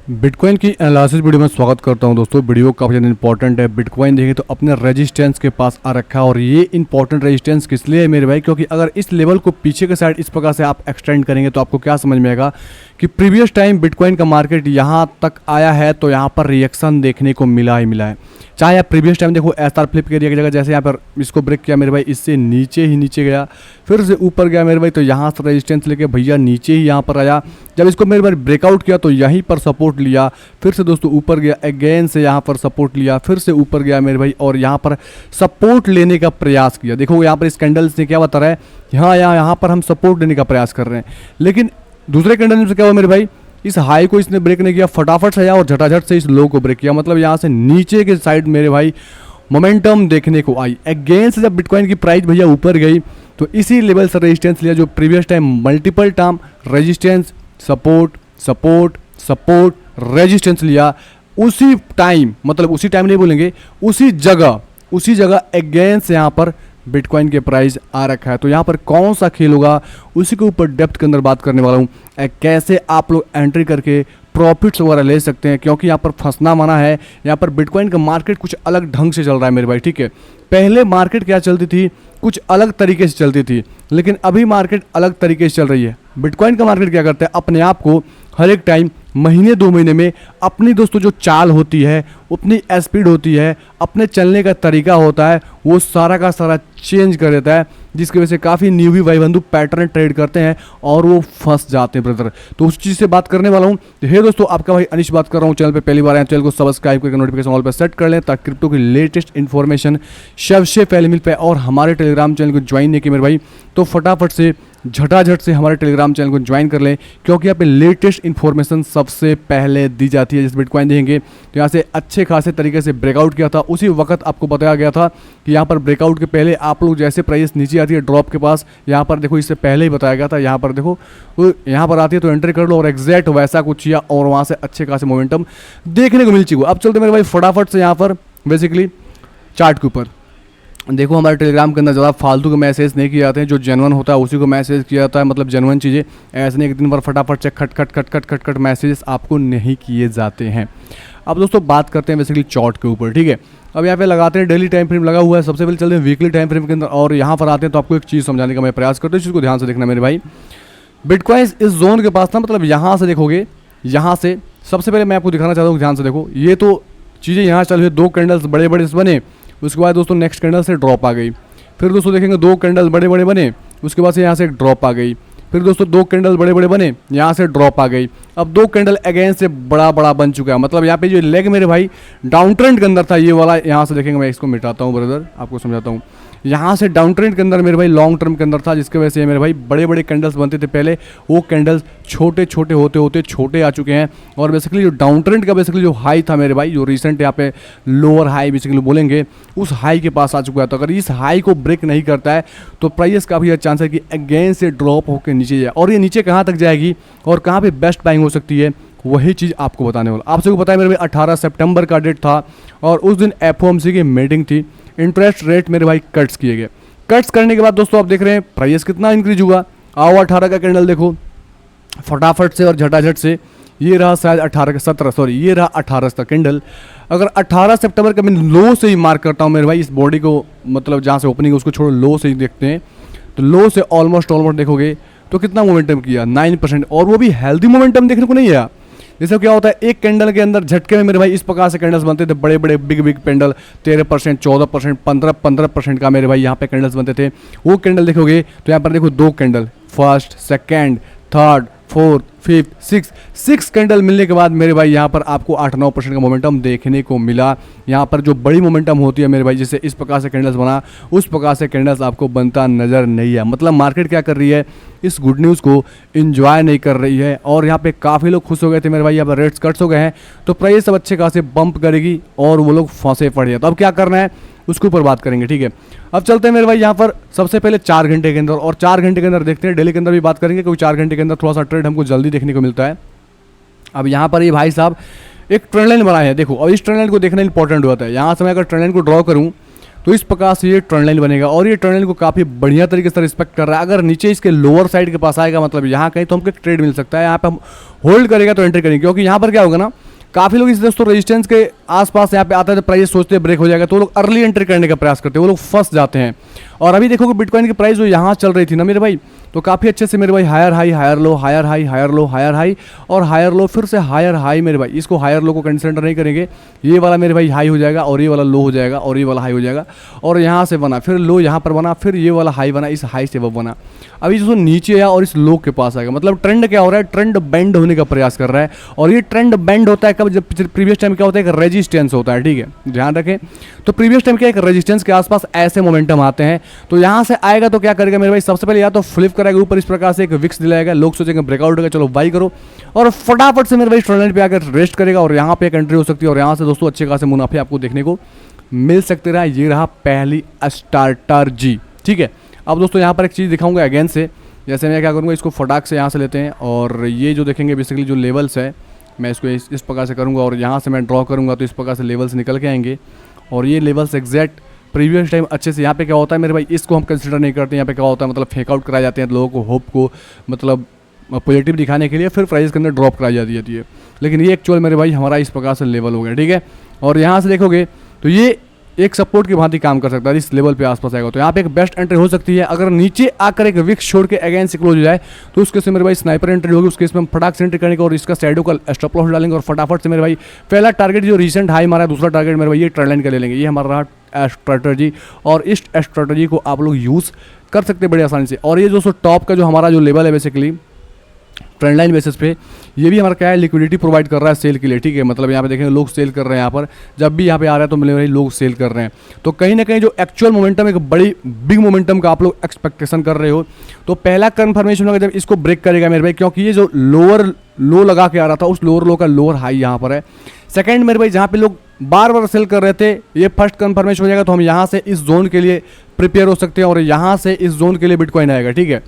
Bitcoin की analysis video में स्वागत करता हूं दोस्तों। वीडियो काफ़ी ज़्यादा इंपॉर्टेंट है। बिटकॉइन देखें तो अपने रेजिस्टेंस के पास आ रखा है और ये इंपॉर्टेंट रेजिस्टेंस किस लिए है मेरे भाई, क्योंकि अगर इस लेवल को पीछे के साइड इस प्रकार से आप एक्सटेंड करेंगे तो आपको क्या समझ में आएगा कि प्रीवियस टाइम बिटकॉइन का मार्केट यहाँ तक आया है तो यहाँ पर रिएक्शन देखने को मिला ही मिला है। चाहे आप प्रीवियस टाइम देखो एसआर फ्लिप एरिया की जगह जैसे यहाँ पर इसको ब्रेक किया मेरे भाई, इससे नीचे ही नीचे गया, फिर से ऊपर गया मेरे भाई, तो यहाँ से रेजिस्टेंस लेके भैया नीचे ही यहाँ पर आया। जब इसको मेरे भाई ब्रेकआउट किया तो यहीं पर सपोर्ट लिया, फिर से दोस्तों ऊपर गया, अगेन से यहाँ पर सपोर्ट लिया, फिर से ऊपर गया मेरे भाई और यहाँ पर सपोर्ट लेने का प्रयास किया। देखो यहाँ पर इस कैंडल से क्या बता रहा है, यहाँ पर हम सपोर्ट लेने का प्रयास कर रहे हैं, लेकिन दूसरे कैंडल से क्या हुआ मेरे भाई, इस हाई को इसने ब्रेक नहीं किया, फटाफट से आया और झटाझट से इस लो को ब्रेक किया। मतलब यहाँ से नीचे के साइड मेरे भाई मोमेंटम देखने को आई। अगेन से जब बिटकॉइन की प्राइस भैया ऊपर गई तो इसी लेवल से रेजिस्टेंस लिया जो previous time multiple term resistance support support support resistance लिया। उसी टाइम, मतलब उसी टाइम नहीं बोलेंगे, उसी जगह अगेन से यहाँ पर बिटकॉइन के प्राइस आ रखा है। तो यहाँ पर कौन सा खेल होगा उसी के ऊपर डेप्थ के अंदर बात करने वाला हूँ। कैसे आप लोग एंट्री करके प्रॉफिट्स वगैरह ले सकते हैं, क्योंकि यहाँ पर फंसना मना है। यहाँ पर बिटकॉइन का मार्केट कुछ अलग ढंग से चल रहा है मेरे भाई, ठीक है। पहले मार्केट क्या चलती थी, कुछ अलग तरीके से चलती थी, लेकिन अभी मार्केट अलग तरीके से चल रही है। बिटकॉइन का मार्केट क्या करता है, अपने आप को हर एक टाइम महीने 2 महीने में अपनी दोस्तों जो चाल होती है, उतनी स्पीड होती है, अपने चलने का तरीका होता है, वो सारा का सारा चेंज कर देता है, जिसकी वजह से काफ़ी न्यूबी भाई बंधु पैटर्न ट्रेड करते हैं और वो फंस जाते हैं ब्रदर। तो उस चीज़ से बात करने वाला हूँ। तो हे दोस्तों, आपका भाई अनिश बात कर रहा हूँ। चैनल पे पहली बार आए, चैनल को सब्सक्राइब करके नोटिफिकेशन ऑल पर सेट कर लें ताकि क्रिप्टो की लेटेस्ट इन्फॉर्मेशन सबसे पहले मिल पाए। और हमारे टेलीग्राम चैनल को ज्वाइन नहीं किया मेरे भाई तो फटाफट से झटाझट से हमारे टेलीग्राम चैनल को ज्वाइन कर लें, क्योंकि यहाँ पे लेटेस्ट इन्फॉर्मेशन सबसे पहले दी जाती है। जैसे बिटकॉइन देखेंगे तो यहाँ से अच्छे खासे तरीके से ब्रेकआउट किया था, उसी वक्त आपको बताया गया था कि यहाँ पर ब्रेकआउट के पहले आप लोग जैसे प्राइस नीचे आती है ड्रॉप के पास, यहाँ पर देखो इससे पहले ही बताया गया था, यहाँ पर देखो तो यहाँ पर आती है तो एंट्री कर लो, और एग्जैक्ट वैसा कुछ किया और वहाँ से अच्छे खासे मोमेंटम देखने को मिल चुका। अब चलते मेरे भाई फटाफट से यहाँ पर बेसिकली चार्ट के ऊपर देखो। हमारे टेलीग्राम के अंदर ज़्यादा फालतू के मैसेज नहीं किए जाते हैं, जो जेन्युइन होता है उसी को मैसेज किया जाता है, मतलब जेन्युइन चीज़ें। ऐसे नहीं एक दिन पर फटाफट से खट खट मैसेजेस आपको नहीं किए जाते हैं। अब दोस्तों बात करते हैं बेसिकली चार्ट के ऊपर, ठीक है। अब यहाँ पे लगाते हैं डेली टाइम फ्रेम लगा हुआ है, सबसे पहले चलते हैं वीकली टाइम फ्रेम के अंदर, और यहाँ पर आते हैं तो आपको एक चीज़ समझाने का मैं प्रयास करता हूँ, इस चीज़ को ध्यान से देखना मेरे भाई। बिटकॉइन इस जोन के पास था, मतलब यहाँ से देखोगे, यहाँ से सबसे पहले मैं आपको दिखाना चाहता हूँ, ध्यान से देखो। ये तो चीज़ें यहाँ चल रही है, 2 कैंडल्स बड़े बड़े बने, उसके बाद दोस्तों नेक्स्ट कैंडल से ड्रॉप आ गई, फिर दोस्तों देखेंगे 2 कैंडल बड़े बड़े बने, उसके बाद से यहाँ से ड्रॉप आ गई, फिर दोस्तों 2 कैंडल बड़े बड़े बने, यहाँ से ड्रॉप आ गई। अब 2 कैंडल अगेन से बड़ा बन चुका है, मतलब यहाँ पे जो लेग मेरे भाई डाउन ट्रेंड के अंदर था ये वाला, यहाँ से देखेंगे, मैं इसको मिटाता हूँ ब्रदर, आपको समझाता हूँ। यहाँ से डाउन ट्रेंड के अंदर मेरे भाई लॉन्ग टर्म के अंदर था, जिसकी वजह से मेरे भाई बड़े बड़े कैंडल्स बनते थे पहले, वो कैंडल्स छोटे छोटे होते छोटे आ चुके हैं। और बेसिकली जो डाउन ट्रेंड का बेसिकली जो हाई था मेरे भाई, जो रिसेंट यहाँ पे लोअर हाई बेसिकली बोलेंगे, उस हाई के पास आ चुका है। तो अगर इस हाई को ब्रेक नहीं करता है तो प्राइस काफ़ी अच्छा चांस है कि अगेन से ड्रॉप होकर नीचे जाए। और ये नीचे कहाँ तक जाएगी और कहाँ पर बेस्ट बाइंग हो सकती है, वही चीज़ आपको बताने वाला। आप सबको पता है मेरे भाई 18 सितंबर का डेट था और उस दिन FOMC की मीटिंग थी। इंटरेस्ट रेट मेरे भाई कट्स किए गए। कट्स करने के बाद दोस्तों आप देख रहे हैं प्राइस कितना इंक्रीज हुआ। आओ 18 का कैंडल देखो फटाफट से और झटाझट से, ये रहा शायद 18 का कैंडल। अगर 18 सितंबर का मैं लो से ही मार्क करता हूँ मेरे भाई, इस बॉडी को, मतलब जहाँ से ओपनिंग है उसको छोड़ो, लो से ही देखते हैं तो लो से ऑलमोस्ट देखोगे तो कितना मोमेंटम किया, 9%, और वो भी हेल्दी मोमेंटम देखने को नहीं है। जैसे क्या होता है एक कैंडल के अंदर झटके में मेरे भाई इस प्रकार से कैंडल्स बनते थे, बड़े बड़े बिग कैंडल, 13%, 14%, 15% का मेरे भाई यहाँ पे कैंडल्स बनते थे। वो कैंडल देखोगे तो यहाँ पर देखो 2 candle, first, second, third, fourth, fifth, six candle मिलने के बाद मेरे भाई यहाँ पर आपको 8-9% का मोमेंटम देखने को मिला। यहाँ पर जो बड़ी मोमेंटम होती है मेरे भाई, जैसे इस प्रकार से कैंडल्स बना, उस प्रकार से कैंडल्स आपको बनता नज़र नहीं है। मतलब मार्केट क्या कर रही है, इस गुड न्यूज़ को एंजॉय नहीं कर रही है। और यहाँ पे काफ़ी लोग खुश हो गए थे मेरे भाई, यहाँ पर रेट्स कट्स हो गए हैं तो प्राइस सब अच्छे खासे बम्प करेगी और वो लोग फंसे पड़ गए। तो अब क्या करना है उसके ऊपर बात करेंगे, ठीक है। अब चलते हैं मेरे भाई यहाँ पर सबसे पहले 4 घंटे के अंदर, और 4 घंटे के अंदर देखते हैं, डेली के अंदर भी बात करेंगे क्योंकि 4 घंटे के अंदर थोड़ा सा ट्रेड हमको जल्दी देखने को मिलता है। अब यहाँ पर ये भाई साहब एक ट्रेंड लाइन बनाए हैं, देखो। अब इस ट्रेंड लाइन को देखना इंपॉर्टेंट होता है। यहाँ से मैं अगर ट्रेंड लाइन को ड्रॉ करूँ तो इस प्रकार से ये ट्रेंड लाइन बनेगा और ये ट्रेंड लाइन को काफ़ी बढ़िया तरीके से रिस्पेक्ट कर रहा है। अगर नीचे इसके लोअर साइड के पास आएगा मतलब यहाँ कहीं तो हमको एक ट्रेड मिल सकता है, यहाँ पे हम होल्ड करेगा तो एंट्री करेंगे, क्योंकि यहाँ पर क्या होगा ना, काफ़ी लोग इस दोस्तों रेजिस्टेंस के आसपास यहाँ पे आता है तो प्राइस सोचते हैं ब्रेक हो जाएगा, तो वो लोग अर्ली एंट्री करने का प्रयास करते हैं, वो लोग फंस जाते हैं। और अभी देखो कि बिटकॉइन की प्राइस जो यहाँ चल रही थी ना मेरे भाई, तो काफ़ी अच्छे से मेरे भाई higher high higher low higher high higher low higher high और हायर लो, फिर से हायर हाई मेरे भाई। इसको हायर लो को कंसिडर नहीं करेंगे, ये वाला मेरे भाई हाई हो जाएगा और ये वाला लो हो जाएगा और ये वाला हाई हो जाएगा, और यहाँ से बना फिर लो यहाँ पर बना, फिर ये वाला हाई बना, इस हाई से वो बना। अभी जो नीचे आया और इस लो के पास आएगा, मतलब ट्रेंड क्या हो रहा है, ट्रेंड बेंड होने का प्रयास कर रहा है। और ये ट्रेंड बेंड होता है कब, जब प्रीवियस टाइम क्या होता है, एक रेजिस्टेंस होता है, ठीक है ध्यान रखें। तो प्रीवियस टाइम क्या, एक रेजिस्टेंस के आसपास ऐसे मोमेंटम आते हैं, तो यहाँ से आएगा तो क्या करेगा मेरे भाई, सबसे पहले या तो फ्लिप करेगा ऊपर इस प्रकार से, एक विक्स दिलाएगा, लोग सोचेंगे ब्रेकआउट होगा चलो बाई करो, और फटाफट से मेरे भाई ट्रेंड लाइन पे आकर रेस्ट करेगा और यहाँ पे एक एंट्री हो सकती है और यहाँ से दोस्तों अच्छे खासे मुनाफे आपको देखने को मिल सकते रहा। ये रहा पहली स्ट्रैटेजी, ठीक है। अब दोस्तों यहाँ पर एक चीज़ दिखाऊंगा अगेन से, जैसे मैं क्या करूँगा, इसको फटाक से यहाँ से लेते हैं और ये जो देखेंगे बेसिकली जो लेवल्स है, मैं इसको इस प्रकार से करूँगा और यहाँ से मैं ड्रॉ करूँगा तो इस प्रकार से लेवल्स निकल के आएंगे और ये लेवल्स एग्जैक्ट प्रीवियस टाइम अच्छे से। यहाँ पे क्या होता है मेरे भाई, इसको हम कंसिडर नहीं करते, यहाँ पे क्या होता है मतलब फेक आउट कराए जाते हैं लोगों को, होप को मतलब पॉजिटिव दिखाने के लिए, फिर प्राइस के अंदर ड्रॉप कराई जाती है। लेकिन ये एक्चुअल मेरे भाई हमारा इस प्रकार से लेवल हो गया, ठीक है। और यहाँ से देखोगे तो ये एक सपोर्ट की भांति काम कर सकता है, इस लेवल पे आसपास आएगा तो यहाँ पे एक बेस्ट एंट्री हो सकती है। अगर नीचे आकर एक विक्स छोड़ के अगेन से क्लोज हो जाए तो उसके से मेरे भाई स्नाइपर एंट्री होगी, उसके इसमें हम फटाक से एंट्री करने का और इसका शैडो का स्टॉप लॉस डालेंगे और फटाफट से मेरे भाई पहला टारगेट जो रिसेंट हाई हमारा, दूसरा टारगेट मेरे भाई ये ट्रेंड लाइन का ले लेंगे। ये हमारा रहा स्ट्रैटेजी और इस स्ट्रैटेजी को आप लोग यूज़ कर सकते हैं बड़ी आसानी से। और ये जो टॉप का जो हमारा जो लेवल है बेसिकली ट्रेंड लाइन बेसिस पे, ये भी हमारा क्या है, लिक्विडिटी प्रोवाइड कर रहा है सेल के लिए, ठीक है। मतलब यहाँ पे देखेंगे लोग सेल कर रहे हैं, यहाँ पर जब भी यहाँ पे आ रहा है तो मिले भाई लोग सेल कर रहे हैं। तो कहीं ना कहीं जो एक्चुअल मोमेंटम, एक बड़ी बिग मोमेंटम का आप लोग एक्सपेक्टेशन कर रहे हो, तो पहला कन्फर्मेशन होगा जब इसको ब्रेक करेगा मेरे भाई, क्योंकि ये जो लोअर लो लगा के आ रहा था उस लोअर लो का लोअर हाई यहाँ पर है। सेकेंड मेरे भाई जहाँ पे लोग बार बार सेल कर रहे थे, ये फर्स्ट कन्फर्मेशन हो जाएगा तो हम यहाँ से इस जोन के लिए प्रिपेयर हो सकते हैं और यहाँ से इस जोन के लिए बिटकॉइन आएगा, ठीक है।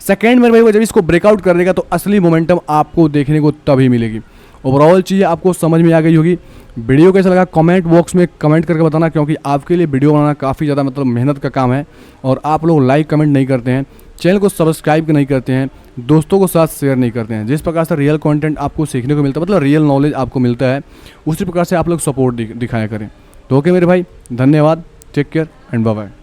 सेकेंड मेरे भाई जब इसको ब्रेकआउट कर देगा तो असली मोमेंटम आपको देखने को तभी मिलेगी। ओवरऑल चीज़ें आपको समझ में आ गई होगी। वीडियो कैसा लगा कमेंट बॉक्स में कमेंट करके बताना, क्योंकि आपके लिए वीडियो बनाना काफ़ी ज़्यादा मतलब मेहनत का काम है और आप लोग लाइक कमेंट नहीं करते हैं, चैनल को सब्सक्राइब नहीं करते हैं, दोस्तों को साथ शेयर नहीं करते हैं। जिस प्रकार से रियल कंटेंट आपको सीखने को मिलता है, मतलब रियल नॉलेज आपको मिलता है, उसी प्रकार से आप लोग सपोर्ट दिखाया करें। तो ओके मेरे भाई, धन्यवाद, take care and bye bye.